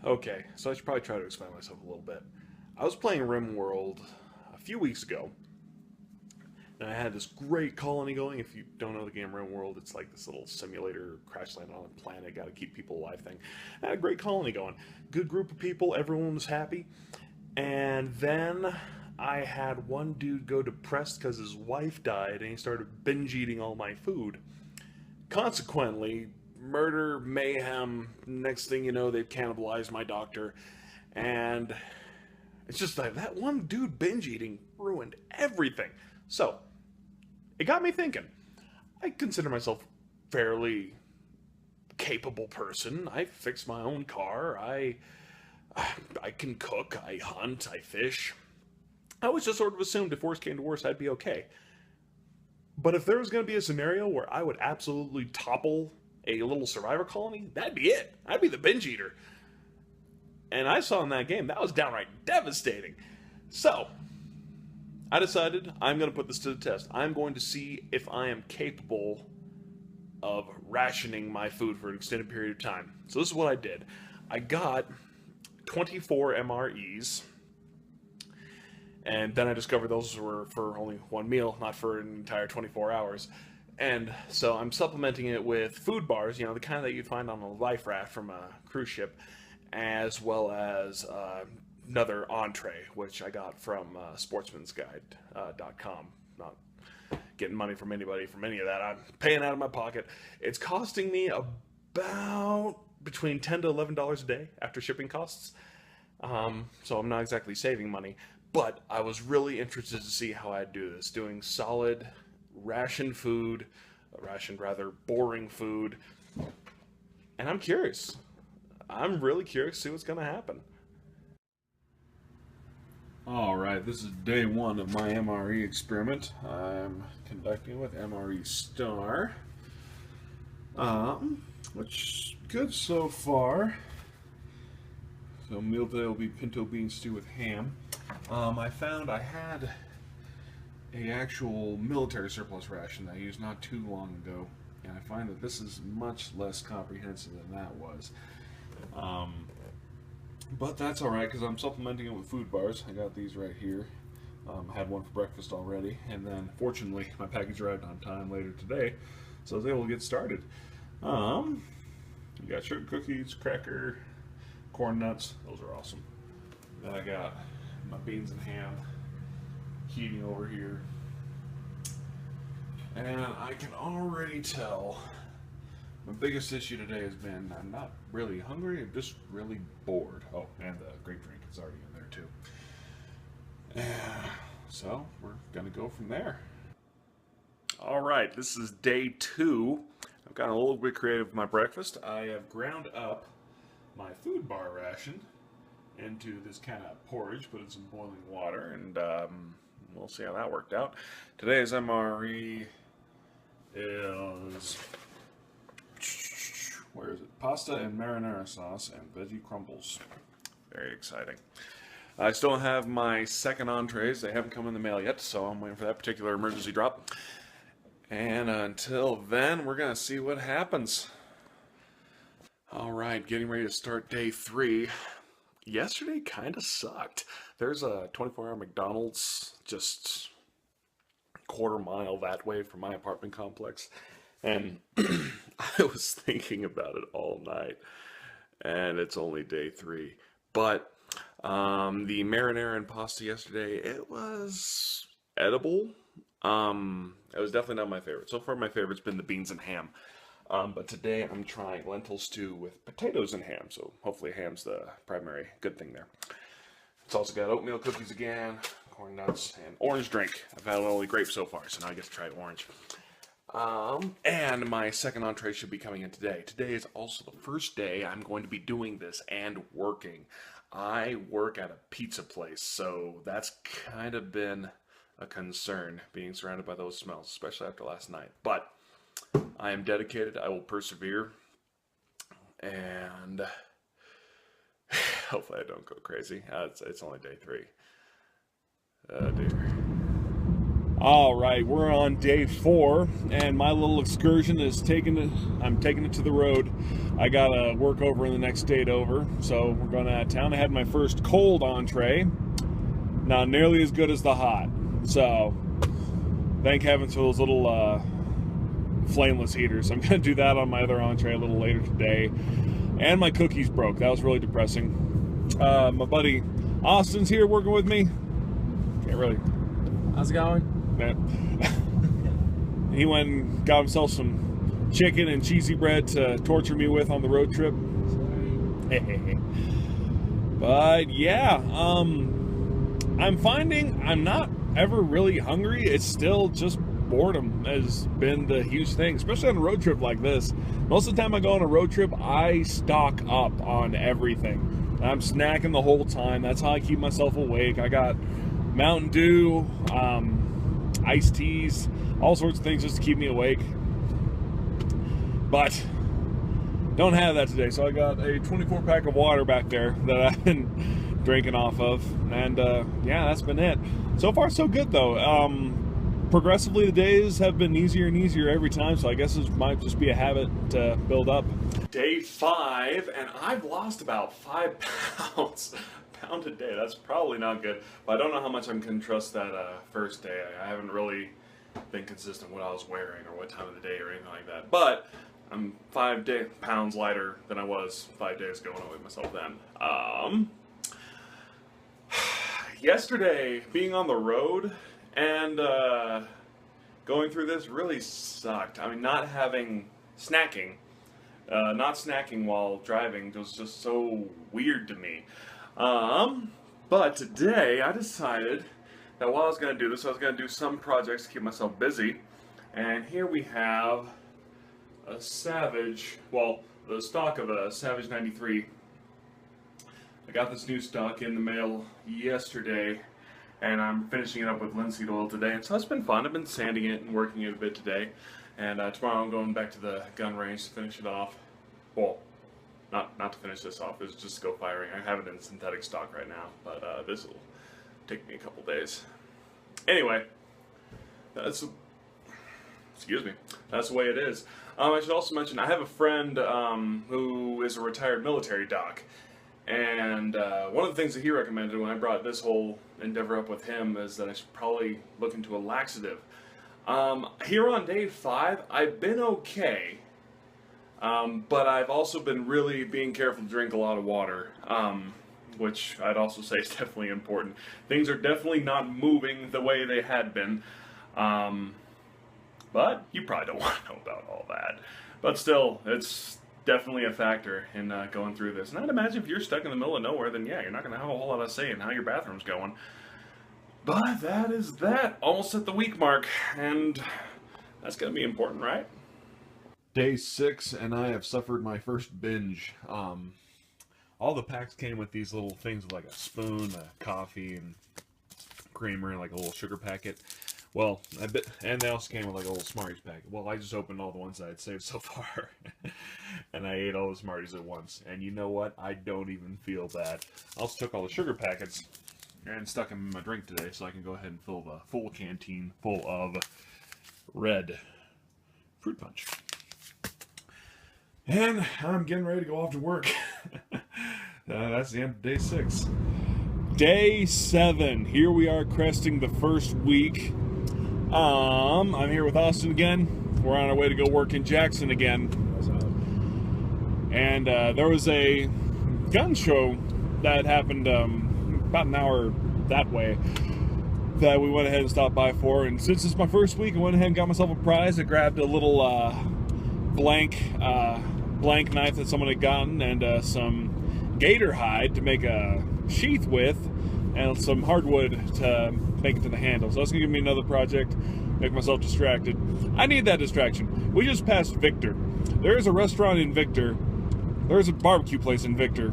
Okay, so I should probably try to explain myself a little bit. I was playing Rimworld a few weeks ago, and I had this great colony going. If you don't know the game Rimworld, it's like this little simulator crash land on a planet, got to keep people alive thing. I had a great colony going. Good group of people, everyone was happy. And then I had one dude go depressed because his wife died, and he started binge eating all my food. Consequently, murder, mayhem. Next thing you know, they've cannibalized my doctor, and it's just like that one dude binge eating ruined everything. So it got me thinking. I consider myself fairly capable person. I fix my own car. I can cook. I hunt. I fish. I always just sort of assumed if worse came to worse, I'd be okay. But if there was going to be a scenario where I would absolutely topple a little survivor colony, that'd be it. I'd be the binge eater. And I saw in that game, that was downright devastating. So, I decided I'm going to put this to the test. I'm going to see if I am capable of rationing my food for an extended period of time. So this is what I did. I got 24 MREs, and then I discovered those were for only one meal, not for an entire 24 hours. And so I'm supplementing it with food bars, you know, the kind that you find on a life raft from a cruise ship, as well as another entree, which I got from sportsmansguide.com. Not getting money from anybody from any of that. I'm paying out of my pocket. It's costing me about between $10 to $11 a day after shipping costs. So I'm not exactly saving money, but I was really interested to see how I'd do this, doing solid rationed rather boring food, and I'm curious. I'm really curious to see what's going to happen. Alright, this is day one of my MRE experiment. I'm conducting with MRE Star, which is good so far. So meal today will be pinto bean stew with ham. I found I had a actual military surplus ration that I used not too long ago, and I find that this is much less comprehensive than that was. But that's alright because I'm supplementing it with food bars. I got these right here. I had one for breakfast already, and then fortunately my package arrived on time later today, so I was able to get started. We got sugar cookies, cracker, corn nuts. Those are awesome. Then I got my beans and ham heating over here, and I can already tell my biggest issue today has been I'm not really hungry, I'm just really bored. Oh, and the grape drink is already in there too. So we're gonna go from there. Alright, this is day two. I've gotten a little bit creative with my breakfast. I have ground up my food bar ration into this kind of porridge, put in some boiling water, and we'll see how that worked out. Today's MRE is, where is it? Pasta and marinara sauce and veggie crumbles. Very exciting. I still have my second entrees. They haven't come in the mail yet, so I'm waiting for that particular emergency drop. And until then, we're going to see what happens. Alright, getting ready to start day three. Yesterday kind of sucked. There's a 24-hour McDonald's just quarter mile that way from my apartment complex, and I was thinking about it all night, and it's only day three. But the marinara and pasta yesterday, it was edible. It was definitely not my favorite. So far my favorite's been the beans and ham. But today I'm trying lentil stew with potatoes and ham, so hopefully ham's the primary good thing there. It's also got oatmeal cookies again, corn nuts, and orange drink. I've had only grape so far, so now I get to try orange. And my second entree should be coming in today. Today is also the first day I'm going to be doing this and working. I work at a pizza place, so that's kind of been a concern, being surrounded by those smells, especially after last night. But I am dedicated. I will persevere, and hopefully I don't go crazy. It's only day three. Oh dear. All right, we're on day 4, and my little excursion is I'm taking it to the road. I got to work over in the next state over, so we're going out of town. I had my first cold entree, not nearly as good as the hot. So, thank heavens for those little flameless heaters. I'm going to do that on my other entree a little later today. And my cookies broke. That was really depressing. My buddy Austin's here working with me. Can't really. How's it going? He went and got himself some chicken and cheesy bread to torture me with on the road trip. But yeah, I'm finding I'm not ever really hungry. It's still just boredom has been the huge thing, especially on a road trip like this. Most of the time I go on a road trip, I stock up on everything. I'm snacking the whole time. That's how I keep myself awake. I got Mountain Dew, iced teas, all sorts of things just to keep me awake. But don't have that today, so I got a 24 pack of water back there that I've been drinking off of, and yeah, that's been it. So far so good though. Progressively the days have been easier and easier every time, so I guess this might just be a habit to build up. Day 5, and I've lost about 5 pounds. Pound a day, that's probably not good, but I don't know how much I can trust that first day. I haven't really been consistent what I was wearing or what time of the day or anything like that, but I'm 5 pounds lighter than I was 5 days ago when I weighed myself then. Yesterday, being on the road and going through this really sucked. I mean, not snacking while driving was just so weird to me. But today I decided that while I was going to do this, I was going to do some projects to keep myself busy. And here we have a Savage, well, the stock of a Savage 93. I got this new stock in the mail yesterday, and I'm finishing it up with linseed oil today. And so it's been fun. I've been sanding it and working it a bit today. And tomorrow I'm going back to the gun range to finish it off. Well, not to finish this off, it's just go firing. I have it in synthetic stock right now, but this will take me a couple days. Anyway, that's the way it is. I should also mention I have a friend who is a retired military doc, and one of the things that he recommended when I brought this whole endeavor up with him is that I should probably look into a laxative. Here on day 5, I've been okay. But I've also been really being careful to drink a lot of water, which I'd also say is definitely important. Things are definitely not moving the way they had been, but you probably don't want to know about all that. But still, it's definitely a factor in going through this. And I'd imagine if you're stuck in the middle of nowhere, then yeah, you're not going to have a whole lot of say in how your bathroom's going. But that is that. Almost at the week mark, and that's going to be important, right? Day 6, and I have suffered my first binge. All the packs came with these little things with like a spoon, a coffee, and creamer, and like a little sugar packet. Well, and they also came with like a little Smarties packet. Well, I just opened all the ones that I'd saved so far, and I ate all the Smarties at once. And you know what? I don't even feel bad. I also took all the sugar packets and stuck them in my drink today, so I can go ahead and fill the full canteen full of red fruit punch. And I'm getting ready to go off to work. That's the end of day 6. Day 7. Here we are cresting the first week. I'm here with Austin again. We're on our way to go work in Jackson again. And there was a gun show that happened about an hour that way that we went ahead and stopped by for. And since it's my first week, I went ahead and got myself a prize. I grabbed a little blank knife that someone had gotten, and some gator hide to make a sheath with, and some hardwood to make it to the handle. So that's gonna give me another project, make myself distracted. I need that distraction. We just passed Victor. There is a restaurant in Victor, there's a barbecue place in Victor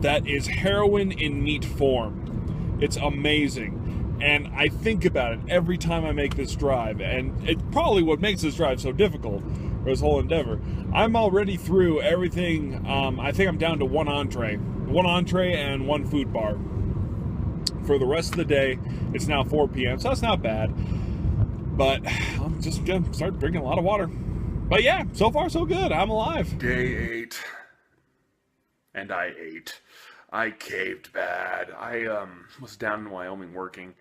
that is heroin in meat form. It's amazing. And I think about it every time I make this drive, and it's probably what makes this drive so difficult, or this whole endeavor. I'm already through everything. I think I'm down to one entree and one food bar. for the rest of the day. It's now 4 p.m., so that's not bad. But I'm just going to start drinking a lot of water. But yeah, so far so good. I'm alive. Day 8. And I ate. I caved bad. I was down in Wyoming working,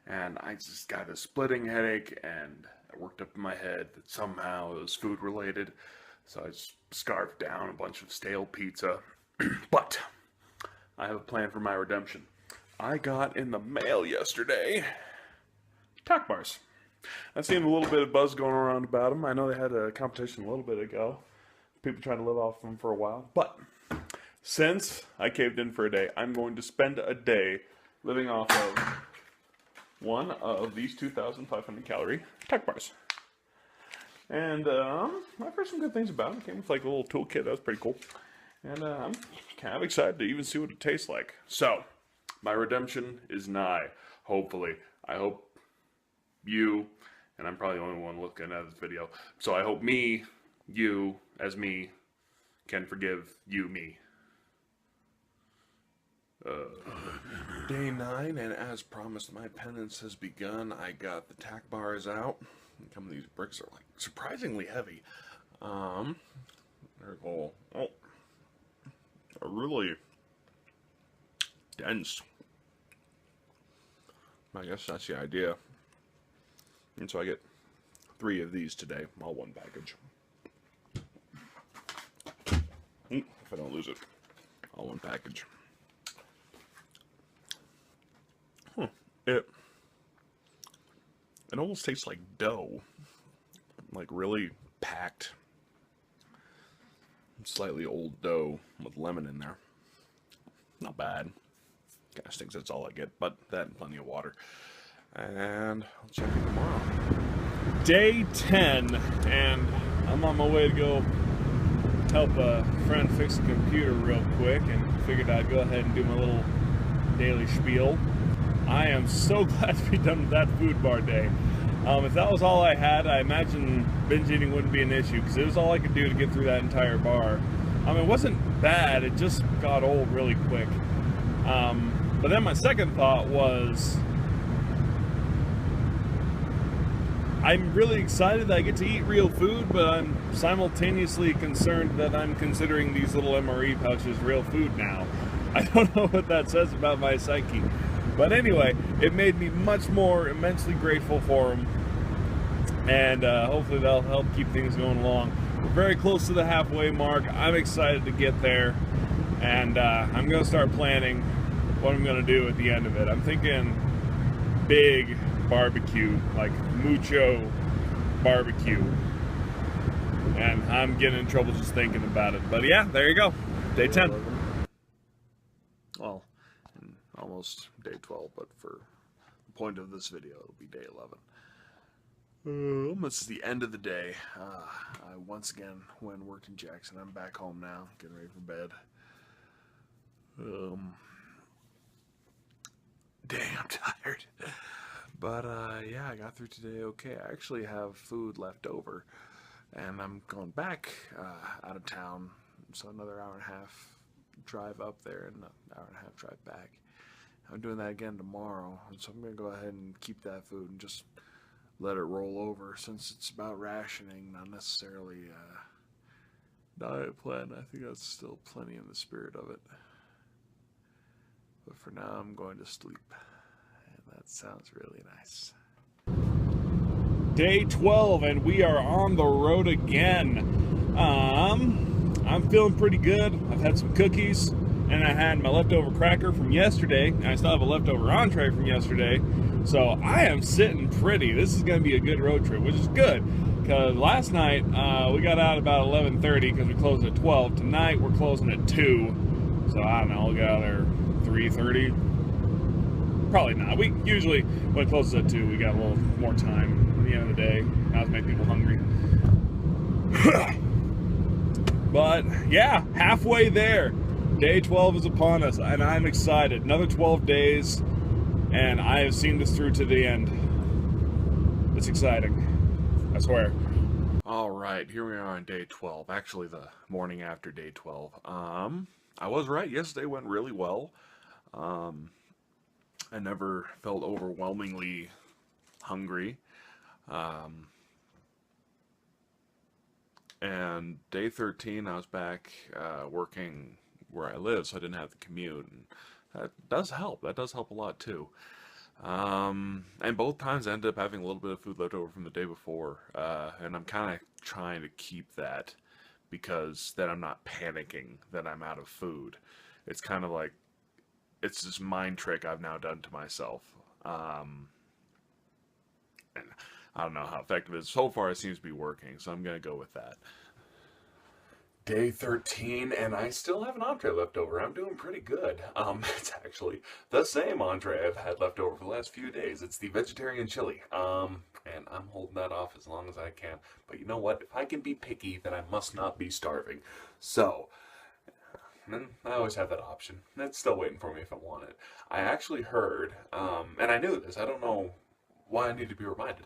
and I just got a splitting headache, and I worked up in my head that somehow it was food related. So I just scarfed down a bunch of stale pizza. But I have a plan for my redemption. I got in the mail yesterday tack bars. I've seen a little bit of buzz going around about them. I know they had a competition a little bit ago. People trying to live off them for a while. But since I caved in for a day, I'm going to spend a day living off of one of these 2,500 calorie tack bars. And I've heard some good things about them. It came with like a little toolkit. That was pretty cool. And I'm kind of excited to even see what it tastes like. So, my redemption is nigh. Hopefully. I hope you, and I'm probably the only one looking at this video, so I hope me, you, as me, can forgive you, me. Day 9, and as promised, my penance has begun. I got the tack bars out. Some of these bricks are like surprisingly heavy. They're all are really dense. I guess that's the idea. And so I get 3 of these today, all one package. If I don't lose it, all one package. It almost tastes like dough, like really packed, slightly old dough with lemon in there. Not bad. Kind of stinks. That's all I get, but that and plenty of water. And I'll check it tomorrow. Day 10, and I'm on my way to go help a friend fix a computer real quick, and figured I'd go ahead and do my little daily spiel. I am so glad to be done with that food bar day. If that was all I had, I imagine binge eating wouldn't be an issue, because it was all I could do to get through that entire bar. It wasn't bad, it just got old really quick. But then my second thought was, I'm really excited that I get to eat real food, but I'm simultaneously concerned that I'm considering these little MRE pouches real food now. I don't know what that says about my psyche. But anyway, it made me much more immensely grateful for them. And hopefully that'll help keep things going along. We're very close to the halfway mark. I'm excited to get there. And I'm going to start planning what I'm going to do at the end of it. I'm thinking big barbecue, like mucho barbecue. And I'm getting in trouble just thinking about it. But yeah, there you go. Day 10. Well, almost day 12, but for the point of this video, it'll be day 11. Almost the end of the day. I once again went and worked in Jackson. I'm back home now, getting ready for bed. Dang, I'm tired. But yeah, I got through today okay. I actually have food left over, and I'm going back out of town, so another hour and a half drive up there and an hour and a half drive back. I'm doing that again tomorrow, and so I'm going to go ahead and keep that food and just let it roll over, since it's about rationing, not necessarily diet plan. I think that's still plenty in the spirit of it. But for now, I'm going to sleep, and that sounds really nice. Day 12, and we are on the road again. I'm feeling pretty good. I've had some cookies, and I had my leftover cracker from yesterday, and I still have a leftover entree from yesterday. So I am sitting pretty. This is going to be a good road trip, which is good, because last night we got out about 11:30 because we closed at 12. Tonight we're closing at 2. So I don't know, we'll get out there 3:30. Probably not. We usually, when it closes at 2, we got a little more time at the end of the day. Not to make people hungry. But yeah, halfway there. Day 12 is upon us, and I'm excited. Another 12 days, and I have seen this through to the end. It's exciting, I swear. All right, here we are on day 12. Actually, the morning after day 12. I was right. Yesterday went really well. I never felt overwhelmingly hungry. And day 13, I was back working where I live, so I didn't have to commute. And that does help. That does help a lot too. And both times I ended up having a little bit of food left over from the day before. And I'm kind of trying to keep that because then I'm not panicking that I'm out of food. It's kind of like, it's this mind trick I've now done to myself. And I don't know how effective it is. So far, it seems to be working, so I'm going to go with that. Day 13, and I still have an entree left over. I'm doing pretty good. It's actually the same entree I've had left over for the last few days. It's the vegetarian chili. And I'm holding that off as long as I can. But you know what? If I can be picky, then I must not be starving. So, and I always have that option. It's still waiting for me if I want it. I actually heard, and I knew this. I don't know why I need to be reminded.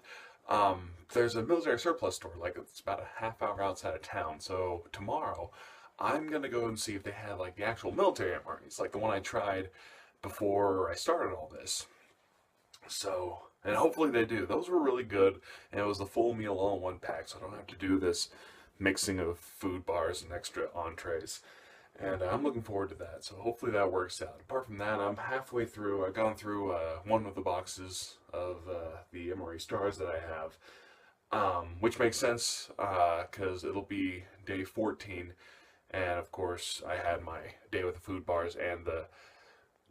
There's a military surplus store, like it's about a half hour outside of town. So tomorrow, I'm gonna go and see if they have like the actual military MREs, like the one I tried before I started all this. So, and hopefully they do. Those were really good, and it was the full meal all in one pack, so I don't have to do this mixing of food bars and extra entrees. And I'm looking forward to that, so hopefully that works out. Apart from that, I'm halfway through. I've gone through one of the boxes of the MRE stars that I have, which makes sense because it'll be day 14. And of course, I had my day with the food bars and the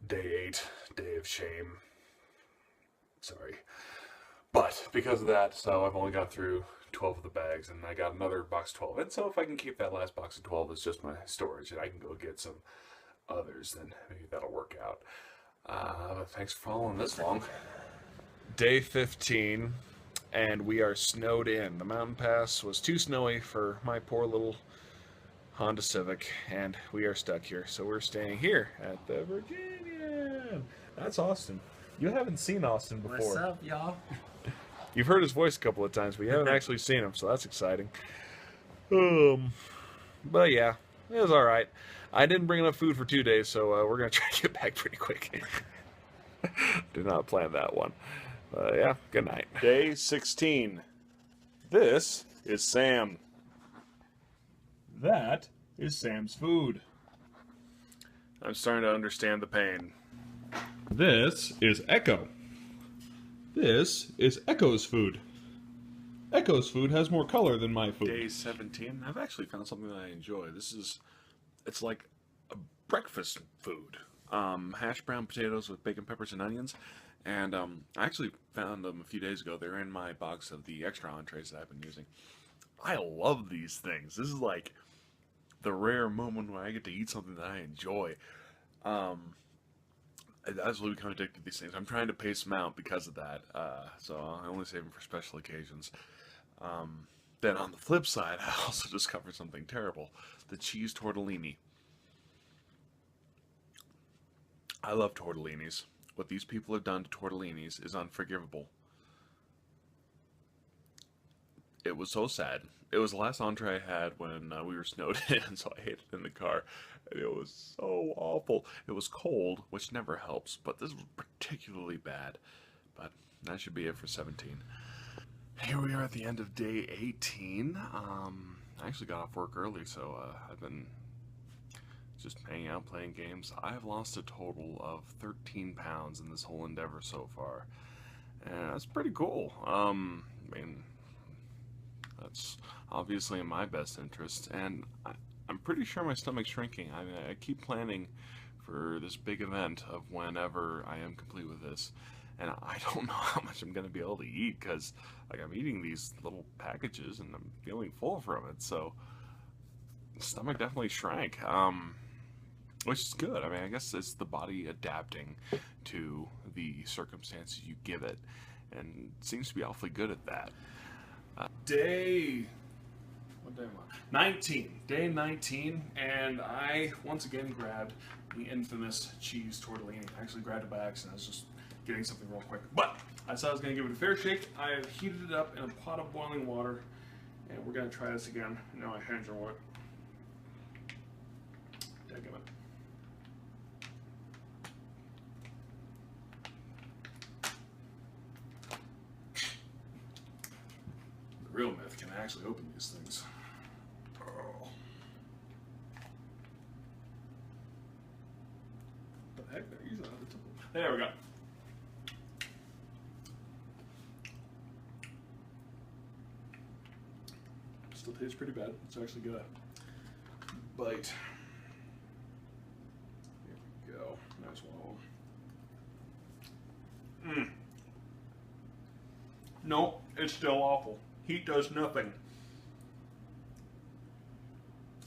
day 8, day of shame. Sorry. But because of that, so I've only gone through 12 of the bags, and I got another box 12. And so if I can keep that last box of 12 as just my storage, and I can go get some others, then maybe that'll work out. Thanks for following this long. Day 15, and we are snowed in. The mountain pass was too snowy for my poor little Honda Civic, and we are stuck here. So we're staying here at the Virginia. That's Austin. You haven't seen Austin before. What's up, y'all? You've heard his voice a couple of times, but you haven't actually seen him, so that's exciting. But yeah, it was alright. I didn't bring enough food for 2 days, so we're going to try to get back pretty quick. Did not plan that one. Yeah, good night. Day 16. This is Sam. That is Sam's food. I'm starting to understand the pain. This is Echo. This is Echo's food. Echo's food has more color than my food. Day 17. I've actually found something that I enjoy. It's like a breakfast food. Hash brown potatoes with bacon, peppers, and onions. And I actually found them a few days ago. They're in my box of the extra entrees that I've been using. I love these things. This is like the rare moment when I get to eat something that I enjoy. I absolutely become addicted to these things. I'm trying to pace them out because of that, so I only save them for special occasions. Then on the flip side, I also discovered something terrible. The cheese tortellini. I love tortellinis. What these people have done to tortellinis is unforgivable. It was so sad. It was the last entree I had when we were snowed in, so I ate it in the car. And it was so awful. It was cold, which never helps, but this was particularly bad. But that should be it for 17. Here we are at the end of day 18. I actually got off work early, so I've been just hanging out, playing games. I've lost a total of 13 pounds in this whole endeavor so far. And that's pretty cool. I mean, that's obviously in my best interest, and I'm pretty sure my stomach's shrinking. I keep planning for this big event of whenever I am complete with this, and I don't know how much I'm going to be able to eat, because like I'm eating these little packages and I'm feeling full from it, so the stomach definitely shrank, which is good. I mean, I guess it's the body adapting to the circumstances you give it, and it seems to be awfully good at that. What day am I? 19. Day 19, and I once again grabbed the infamous cheese tortellini. I actually grabbed it by accident. I was just getting something real quick. But I said I was going to give it a fair shake. I have heated it up in a pot of boiling water, and we're going to try this again. Now my hands are wet. Dadgummit. actually open these things. Oh. What the heck? They're using out the tip. There we go. Still tastes pretty bad. It's actually good. Bite. There we go. Nice one. No, it's still awful. Heat does nothing.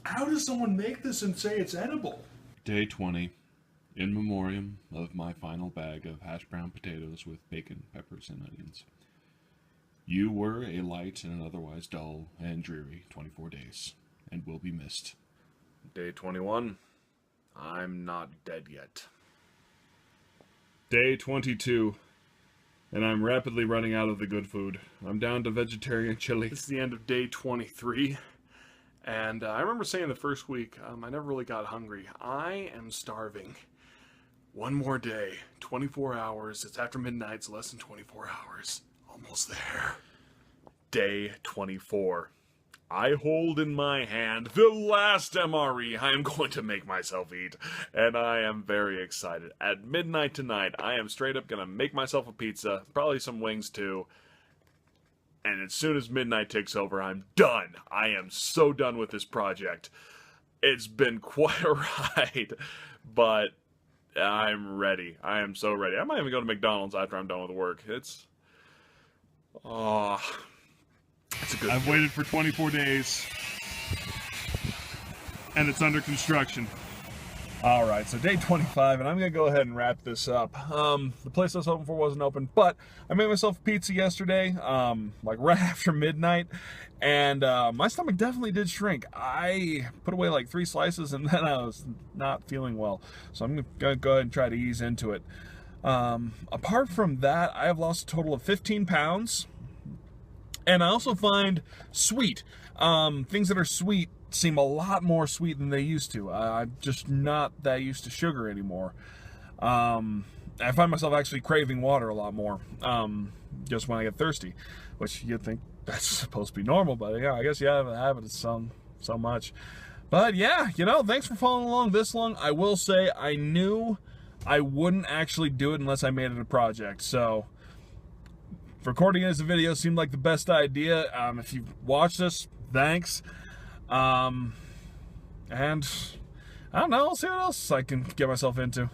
How does someone make this and say it's edible? Day 20, in memoriam of my final bag of hash brown potatoes with bacon, peppers, and onions. You were a light in an otherwise dull and dreary 24 days, and will be missed. Day 21. I'm not dead yet. Day 22, and I'm rapidly running out of the good food. I'm down to vegetarian chili. This is the end of day 23. And I remember saying the first week, I never really got hungry. I am starving. One more day, 24 hours. It's after midnight, so less than 24 hours. Almost there. Day 24. I hold in my hand the last MRE I am going to make myself eat, and I am very excited. At midnight tonight, I am straight up going to make myself a pizza, probably some wings too, and as soon as midnight ticks over, I'm done. I am so done with this project. It's been quite a ride, but I'm ready. I am so ready. I might even go to McDonald's after I'm done with work. It's a good I've waited for 24 days, and it's under construction. All right, so day 25, and I'm gonna go ahead and wrap this up. The place I was hoping for wasn't open, but I made myself pizza yesterday, like right after midnight, and my stomach definitely did shrink. I put away like 3 slices, and then I was not feeling well, so I'm gonna go ahead and try to ease into it. Apart from that, I have lost a total of 15 pounds. And I also find sweet, things that are sweet seem a lot more sweet than they used to. I'm just not that used to sugar anymore. I find myself actually craving water a lot more, just when I get thirsty, which you'd think that's supposed to be normal, but yeah, I guess you have it so much. But yeah, you know, thanks for following along this long. I will say I knew I wouldn't actually do it unless I made it a project, so recording it as a video seemed like the best idea. If you watched this, thanks. And I don't know, I'll see what else I can get myself into.